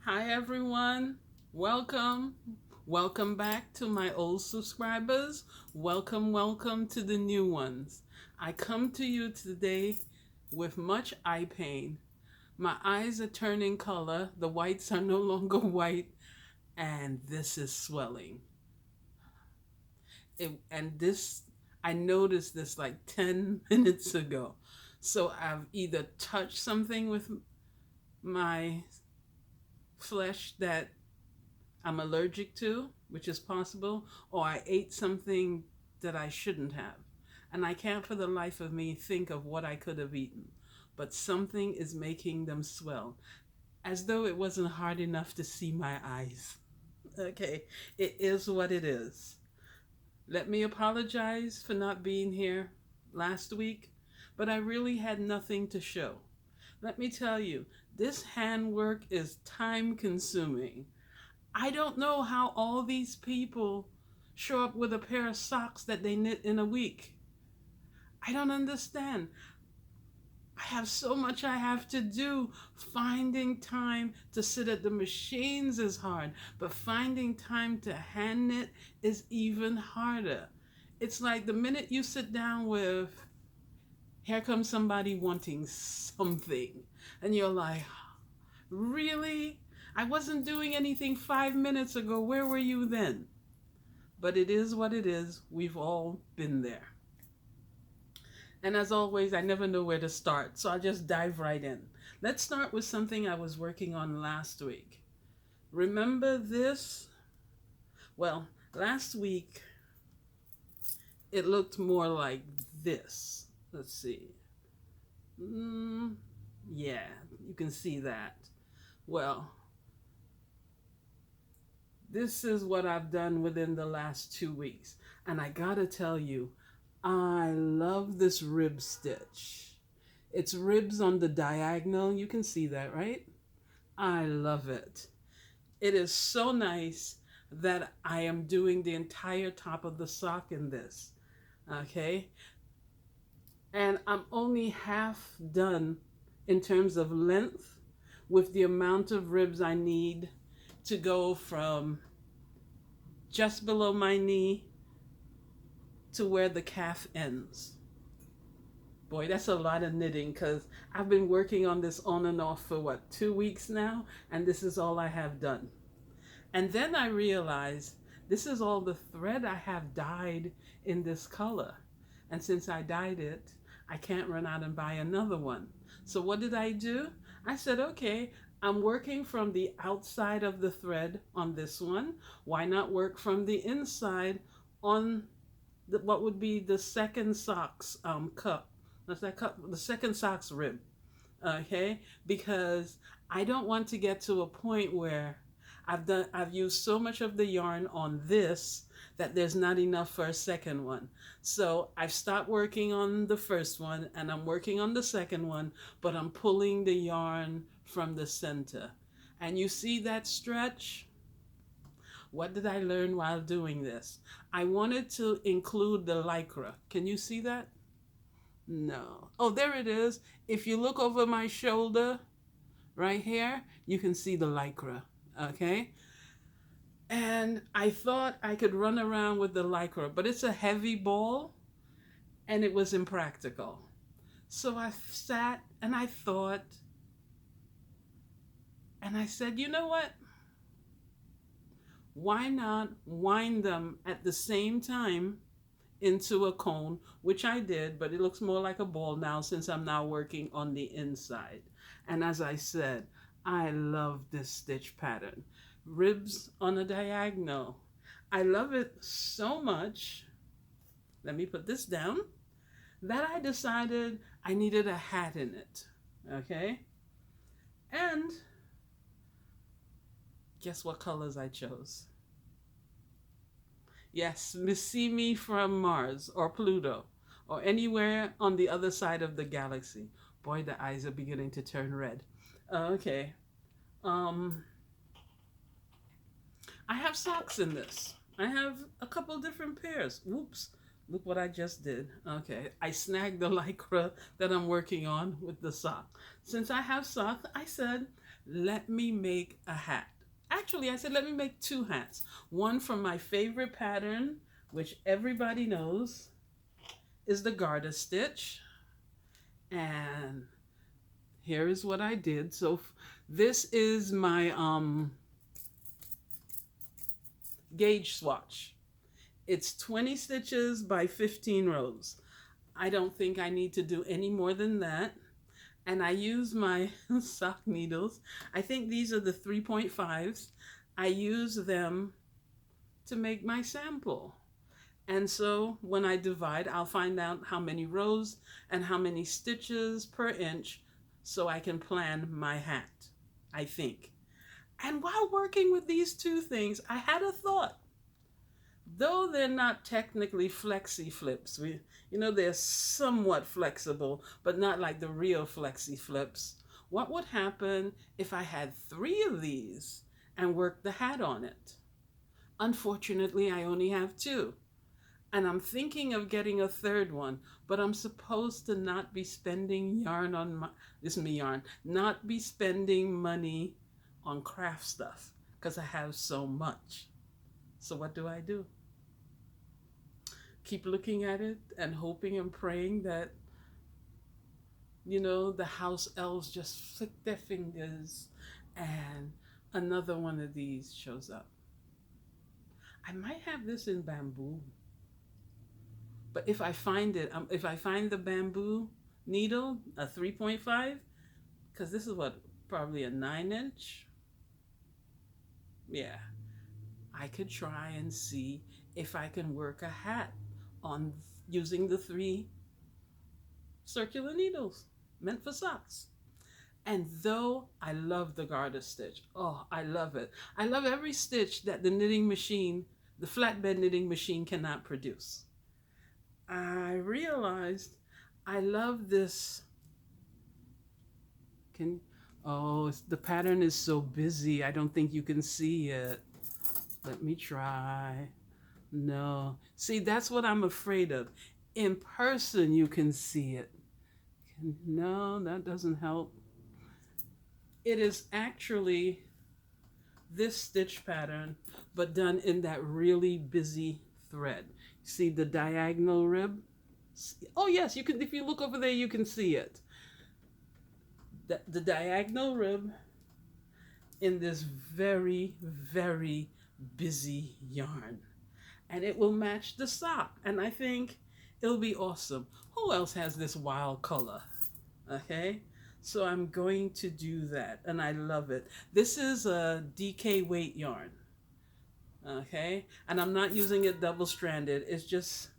Hi everyone. Welcome. Welcome back to my old subscribers. Welcome to the new ones. I come to you today with much eye pain. My eyes are turning color. The whites are no longer white, and this is swelling. I noticed this like 10 minutes ago. So I've either touched something with my flesh that I'm allergic to, which is possible, or I ate something that I shouldn't have. And I can't for the life of me think of what I could have eaten. But something is making them swell, as though it wasn't hard enough to see my eyes. Okay, it is what it is. Let me apologize for not being here last week, but I really had nothing to show. Let me tell you, this handwork is time consuming. I don't know how all these people show up with a pair of socks that they knit in a week. I don't understand. I have so much I have to do. Finding time to sit at the machines is hard, but finding time to hand knit is even harder. It's like the minute you sit down with, here comes somebody wanting something, and you're like, really? I wasn't doing anything 5 minutes ago. Where were you then? But it is what it is. We've all been there. And as always, I never know where to start, so I'll just dive right in. Let's start with something I was working on last week. Remember this? Well, last week it looked more like this. Let's see. Yeah, you can see that. Well, this is what I've done within the last 2 weeks. And I gotta tell you, I love this rib stitch. It's ribs on the diagonal. You can see that, right? I love it. It is so nice that I am doing the entire top of the sock in this. Okay? And I'm only half done in terms of length with the amount of ribs I need to go from just below my knee to where the calf ends. Boy, that's a lot of knitting because I've been working on this on and off for what, 2 weeks now, and this is all I have done. And then I realized this is all the thread I have dyed in this color. And since I dyed it, I can't run out and buy another one. So what did I do? I said, okay, I'm working from the outside of the thread on this one. Why not work from the inside on what would be the second socks cup? That's that cup, the second socks rib. Okay, because I don't want to get to a point where I've used so much of the yarn on this that there's not enough for a second one. So I've stopped working on the first one and I'm working on the second one, but I'm pulling the yarn from the center. And you see that stretch? What did I learn while doing this? I wanted to include the lycra. Can you see that? No. Oh, there it is. If you look over my shoulder right here, you can see the lycra. Okay? And I thought I could run around with the lycra, but it's a heavy ball and it was impractical. So I sat and I thought, and I said, you know what? Why not wind them at the same time into a cone, which I did, but it looks more like a ball now since I'm now working on the inside. And as I said, I love this stitch pattern. Ribs on a diagonal. I love it so much. Let me put this down. That I decided I needed a hat in it. Okay? And guess what colors I chose? Yes, see me from Mars or Pluto or anywhere on the other side of the galaxy. Boy, the eyes are beginning to turn red. Okay. Um, I have socks in this. I have a couple different pairs. Whoops. Look what I just did. Okay. I snagged the lycra that I'm working on with the sock. Since I have socks, I said, let me make a hat. Actually, I said, let me make two hats. One from my favorite pattern, which everybody knows is the garter stitch. And here is what I did. So this is my gauge swatch. It's 20 stitches by 15 rows. I don't think I need to do any more than that. And I use my sock needles. I think these are the 3.5s. I use them to make my sample. And so when I divide, I'll find out how many rows and how many stitches per inch so I can plan my hat, I think. And while working with these two things, I had a thought. Though they're not technically flexi flips, they're somewhat flexible, but not like the real flexi flips. What would happen if I had 3 of these and worked the hat on it? Unfortunately, I only have 2. And I'm thinking of getting a 3rd one, but I'm supposed to not be spending not be spending money on craft stuff because I have so much. So what do? Keep looking at it and hoping and praying that, the house elves just flick their fingers and another one of these shows up. I might have this in bamboo. But if I find it, if I find the bamboo needle, a 3.5, because this is probably a 9-inch. Yeah, I could try and see if I can work a hat on using the 3 circular needles meant for socks. And though I love the garter stitch, oh, I love it. I love every stitch that the flatbed knitting machine cannot produce. I realized I love this. The pattern is so busy. I don't think you can see it. Let me try. No. See, that's what I'm afraid of. In person, you can see it. No, that doesn't help. It is actually this stitch pattern, but done in that really busy thread. See the diagonal rib? Oh yes, you can. If you look over there, you can see it. The diagonal rib in this very, very busy yarn. And it will match the sock. And I think it'll be awesome. Who else has this wild color? Okay, so I'm going to do that. And I love it. This is a DK weight yarn. Okay, and I'm not using it double-stranded. It's just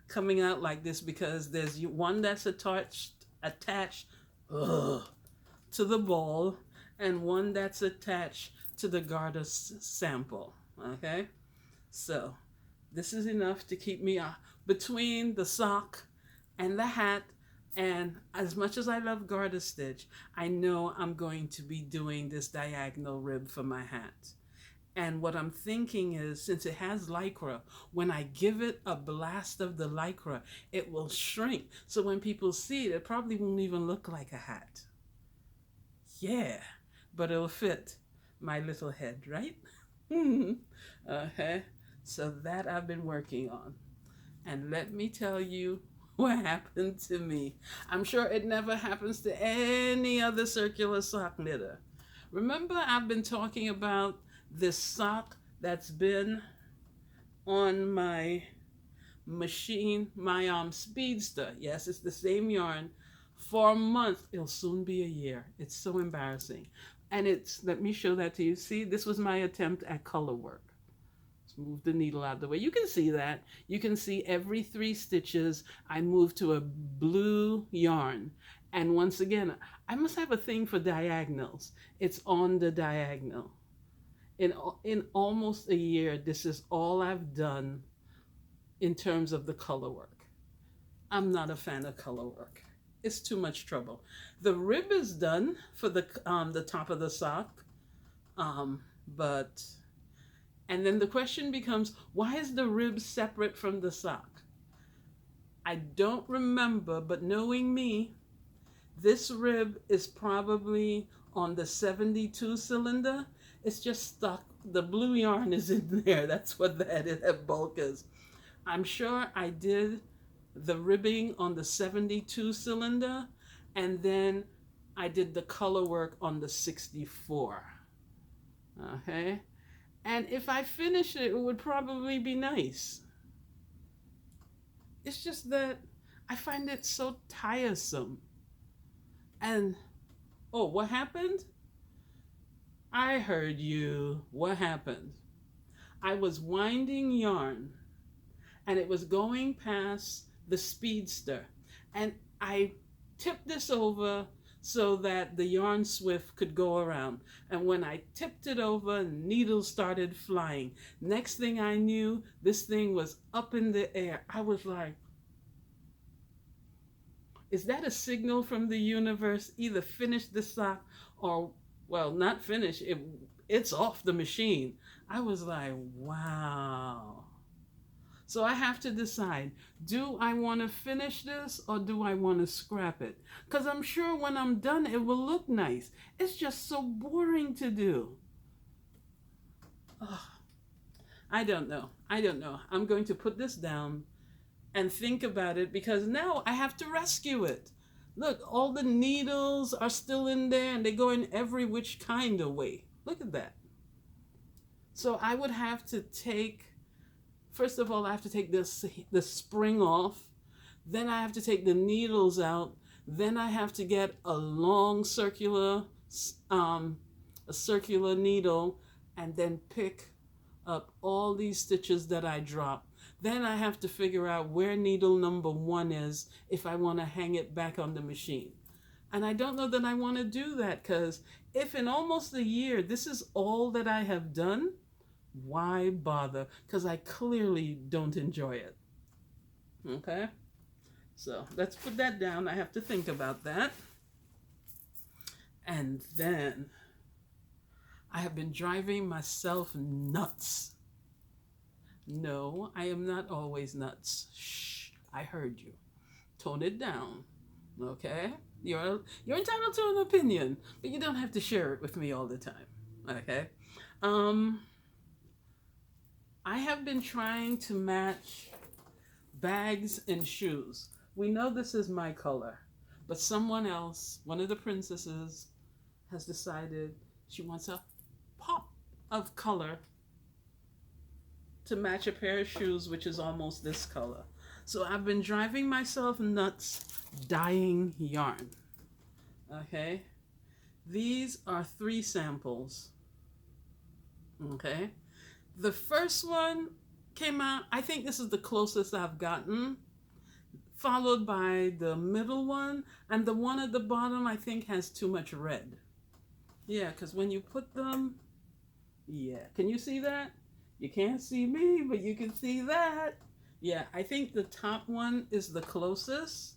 coming out like this because there's one that's attached to the ball and one that's attached to the garter sample. Okay, so this is enough to keep me between the sock and the hat. And as much as I love garter stitch, I know I'm going to be doing this diagonal rib for my hat. And what I'm thinking is, since it has Lycra, when I give it a blast of the Lycra, it will shrink. So when people see it, it probably won't even look like a hat. Yeah, but it'll fit my little head, right? Okay, so that I've been working on. And let me tell you what happened to me. I'm sure it never happens to any other circular sock knitter. Remember, I've been talking about this sock that's been on my machine, my Speedster. Yes, it's the same yarn for a month. It'll soon be a year. It's so embarrassing. And let me show that to you. See, this was my attempt at color work. Let's move the needle out of the way. You can see that. You can see every 3 stitches I move to a blue yarn. And once again, I must have a thing for diagonals. It's on the diagonal. In almost a year, this is all I've done in terms of the color work. I'm not a fan of color work. It's too much trouble. The rib is done for the top of the sock, and then the question becomes, why is the rib separate from the sock? I don't remember, but knowing me, this rib is probably on the 72 cylinder, it's just stuck. The blue yarn is in there. That's what that bulk is. I'm sure I did the ribbing on the 72 cylinder, and then I did the color work on the 64. Okay? And if I finish it, it would probably be nice. It's just that I find it so tiresome. And, oh, what happened? I heard you. What happened? I was winding yarn, and it was going past the speedster. And I tipped this over so that the yarn swift could go around. And when I tipped it over, needles started flying. Next thing I knew, this thing was up in the air. I was like, is that a signal from the universe? Either finish the sock or, well, not finish, it's off the machine. I was like, wow. So I have to decide, do I want to finish this or do I want to scrap it? Because I'm sure when I'm done, it will look nice. It's just so boring to do. Ugh. I don't know. I'm going to put this down and think about it, because now I have to rescue it. Look, all the needles are still in there and they go in every which kind of way. Look at that. So I would have to take, first of all, I have to take the spring off. Then I have to take the needles out. Then I have to get a long circular needle and then pick up all these stitches that I dropped. Then I have to figure out where needle number 1 is if I want to hang it back on the machine. And I don't know that I want to do that, because if in almost a year this is all that I have done, why bother? Because I clearly don't enjoy it. Okay? So let's put that down. I have to think about that. And then I have been driving myself nuts. No, I am not always nuts. Shh, I heard you. Tone it down, okay? You're entitled to an opinion, but you don't have to share it with me all the time, okay? I have been trying to match bags and shoes. We know this is my color, but someone else, one of the princesses, has decided she wants a pop of color to match a pair of shoes, which is almost this color. So I've been driving myself nuts dyeing yarn. Okay? These are 3 samples. Okay? The first one came out, I think this is the closest I've gotten, followed by the middle one, and the one at the bottom I think has too much red. Yeah, because when you put them, yeah, can you see that? You can't see me, but you can see that. Yeah, I think the top one is the closest.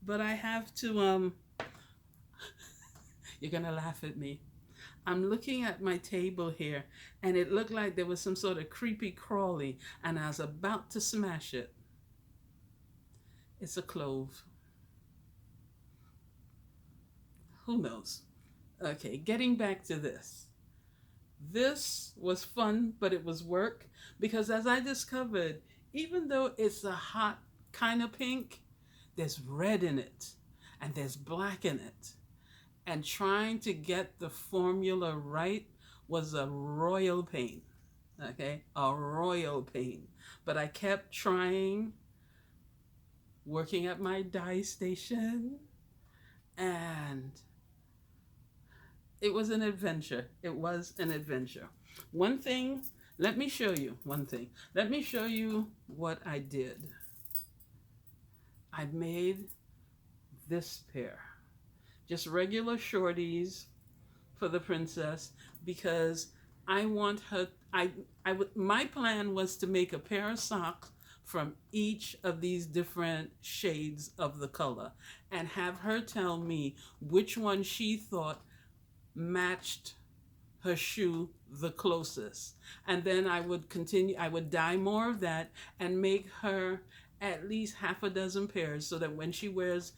But I have to, you're gonna laugh at me. I'm looking at my table here, and it looked like there was some sort of creepy crawly, and I was about to smash it. It's a clove. Who knows? Okay, getting back to this. This was fun, but it was work, because as I discovered, even though it's a hot kind of pink, there's red in it and there's black in it. And trying to get the formula right was a royal pain. Okay, a royal pain. But I kept trying, working at my dye station, and it was an adventure. It was an adventure. One thing, let me show you one thing. Let me show you what I did. I made this pair. Just regular shorties for the princess, because I want her, my plan was to make a pair of socks from each of these different shades of the color and have her tell me which one she thought matched her shoe the closest. And then I would continue, I would dye more of that and make her at least half a dozen pairs, so that when she wears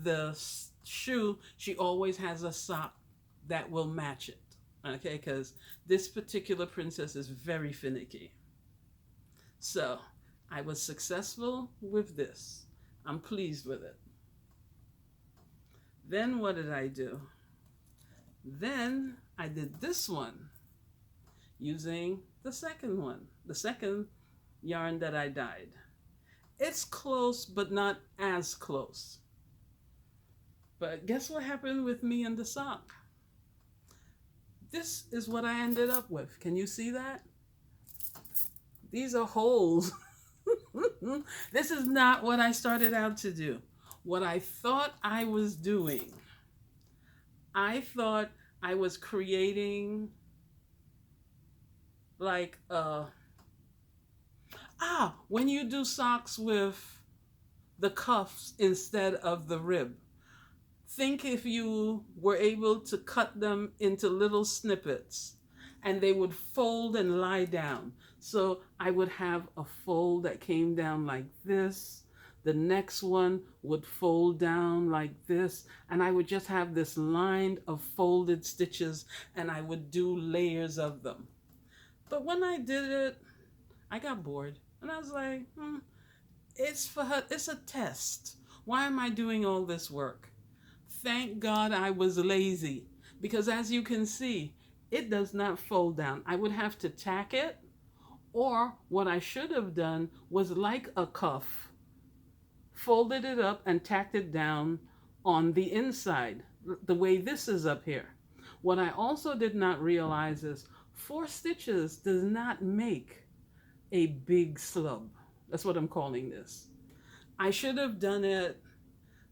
the shoe, she always has a sock that will match it. Okay, because this particular princess is very finicky. So I was successful with this. I'm pleased with it. Then what did I do? Then I did this one using the second one, the second yarn that I dyed. It's close, but not as close. But guess what happened with me and the sock? This is what I ended up with. Can you see that? These are holes. This is not what I started out to do. What I thought I was doing, I thought I was creating like when you do socks with the cuffs instead of the rib. Think if you were able to cut them into little snippets and they would fold and lie down. So I would have a fold that came down like this. The next one would fold down like this. And I would just have this line of folded stitches and I would do layers of them. But when I did it, I got bored. And I was like, it's for her. It's a test. Why am I doing all this work? Thank God I was lazy, because as you can see, it does not fold down. I would have to tack it, or what I should have done was like a cuff, folded it up and tacked it down on the inside, the way this is up here. What I also did not realize is 4 stitches does not make a big slub. That's what I'm calling this. I should have done it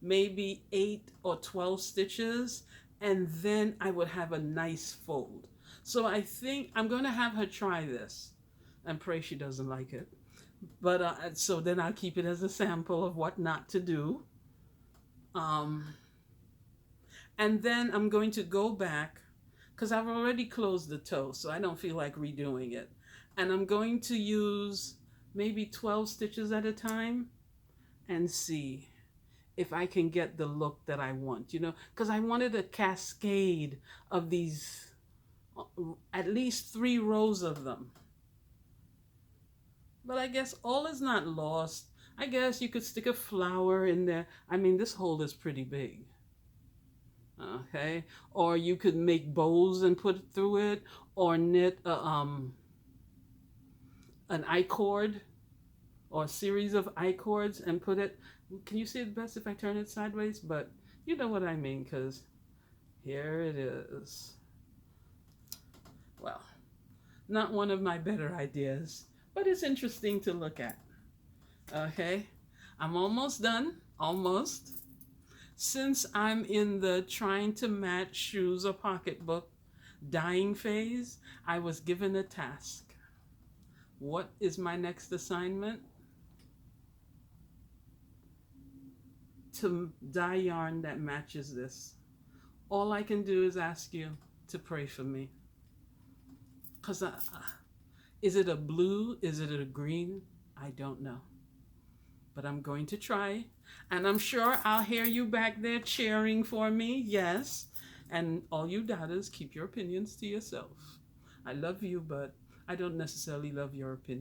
maybe 8 or 12 stitches, and then I would have a nice fold. So I think I'm going to have her try this and pray she doesn't like it. But so then I'll keep it as a sample of what not to do. And then I'm going to go back, because I've already closed the toe, so I don't feel like redoing it. And I'm going to use maybe 12 stitches at a time and see if I can get the look that I want, because I wanted a cascade of these, at least 3 rows of them. But I guess all is not lost. I guess you could stick a flower in there. I mean, this hole is pretty big. Okay, or you could make bows and put it through it, or knit an I-cord or a series of I-cords and put it. Can you see it best if I turn it sideways? But you know what I mean, because here it is. Well, not one of my better ideas, but it's interesting to look at. Okay, I'm almost done, almost. Since I'm in the trying to match shoes or pocketbook dyeing phase, I was given a task. What is my next assignment? To dye yarn that matches this. All I can do is ask you to pray for me. Because is it a blue? Is it a green? I don't know. But I'm going to try. And I'm sure I'll hear you back there cheering for me. Yes. And all you doubters, keep your opinions to yourself. I love you, but I don't necessarily love your opinion.